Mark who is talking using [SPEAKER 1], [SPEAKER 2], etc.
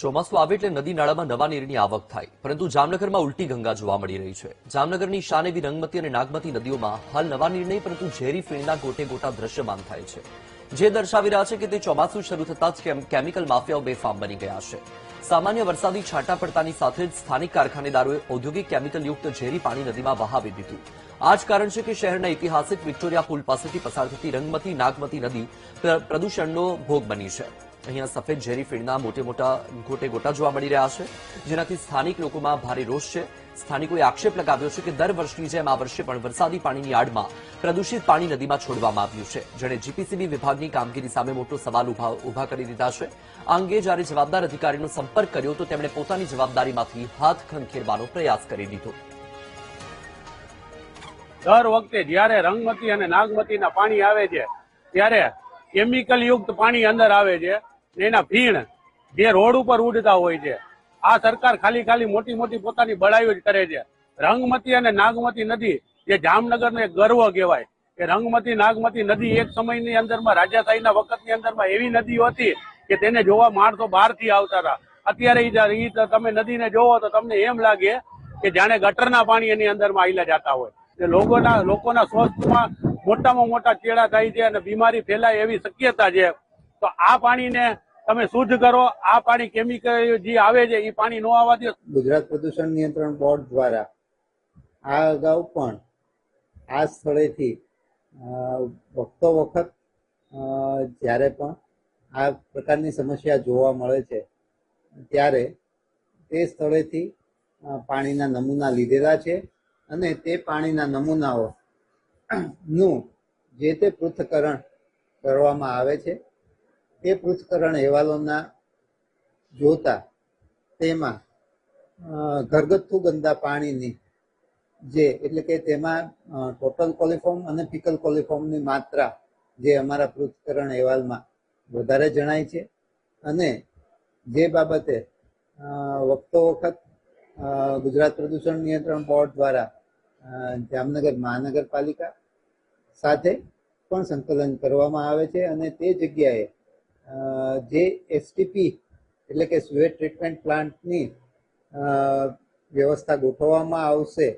[SPEAKER 1] ચોમાસું આવે એટલે નદી નાળામાં નવા નીરની આવક થાય, પરંતુ જામનગરમાં ઉલટી ગંગા જોવા મળી રહી છે। જામનગરની શાન એવી રંગમતી અને નાગમતી નદીઓમાં હાલ નવા નીર નહીં પરંતુ ઝેરી ફીણના ગોટે ગોટા દ્રશ્યમાન થાય છે, જે દર્શાવી રહ્યા છે કે તે ચોમાસું શરૂ થતાં જ કેમિકલ માફિયાઓ બેફામ બની ગયા છે। સામાન્ય વરસાદી છાંટા પડતાની સાથે જ સ્થાનિક કારખાનેદારોએ ઔદ્યોગિક કેમિકલયુક્ત ઝેરી પાણી નદીમાં વહાવી દીધું। આ જ કારણ છે કે શહેરના ઐતિહાસિક વિક્ટોરિયા પુલ પાસેથી પસાર થતી રંગમતી નાગમતી નદી પ્રદૂષણનો ભોગ બની છે। અહીંયા સફેદ ઝેરી ફીણના મોટા ગોટે ગોટા જોવા મળી રહ્યા છે, જેનાથી સ્થાનિક લોકોમાં ભારે રોષ છે। સ્થાનિકોએ આક્ષેપ લગાવ્યો છે કે દર વર્ષની જેમ આ વર્ષે પણ વરસાદી પાણીની આડમાં પ્રદૂષિત પાણી નદીમાં છોડવામાં આવ્યું છે, જેણે જીપીસીબી વિભાગની કામગીરી સામે મોટો સવાલ ઉભા કરી દીધા છે। આ અંગે જ્યારે જવાબદાર અધિકારીનો સંપર્ક કર્યો તો તેમણે પોતાની જવાબદારીમાંથી હાથ ખંખેરવાનો પ્રયાસ કરી દીધો।
[SPEAKER 2] દર વખતે જ્યારે રંગમતી અને નાગમતીના પાણી આવે છે ત્યારે કેમિકલ યુક્ત પાણી અંદર આવે છે, એના ફીણ જે રોડ ઉપર ઉડતા હોય છે। આ સરકાર ખાલી મોટી મોટી પોતાની બળાઈઓ જ કરે છે। રંગમતી અને નાગમતી નદી જે જામનગરનો એક ગર્વ કહેવાય કે રંગમતી નાગમતી નદી એક સમયની અંદરમાં રાજાશાહીના વખતની અંદરમાં એવી નદીઓ હતી કે તેને જોવા માણસો બહારથી આવતા હતા। અત્યારે તમે નદીને જોવો તો તમને એમ લાગે કે જાણે ગટરના પાણી એની અંદરમાં આયલા જતા હોય। લોકોના સ્વાસ્થ્યમાં મોટામાં મોટા ચેડા થાય છે અને બીમારી ફેલાય એવી શક્યતા છે। તો આ પાણીને તમે શુદ્ધ કરો। આ પાણી કેમિકલ જે આવે છે એ પાણી ન આવવા દો।
[SPEAKER 3] ગુજરાત પ્રદૂષણ નિયંત્રણ બોર્ડ દ્વારા આ અગાઉ પણ આ સ્થળેથી વખતો વખત જ્યારે પણ આ પ્રકારની સમસ્યા જોવા મળે છે ત્યારે તે સ્થળેથી પાણીના નમૂના લીધેલા છે અને તે પાણીના નમૂનાઓ નું જે તે પૃથ્થકરણ કરવામાં આવે છે। તે પૃથ્થકરણ અહેવાલોના જોતા તેમાં ઘરગથ્થુ ગંદા પાણીની એટલે કે તેમાં ટોટલ કોલિફોર્મ અને ફિકલ કોલિફોર્મની માત્રા જે અમારા પૃથ્થકરણ અહેવાલમાં વધારે જણાય છે અને જે બાબતે વખતો વખત ગુજરાત પ્રદૂષણ નિયંત્રણ બોર્ડ દ્વારા જામનગર મહાનગરપાલિકા સાથે પણ સંકલન કરવામાં આવે છે અને તે જગ્યાએ જે એસટીપી એટલે કે સ્યુએજ ટ્રીટમેન્ટ પ્લાન્ટની વ્યવસ્થા ગોઠવવામાં આવશે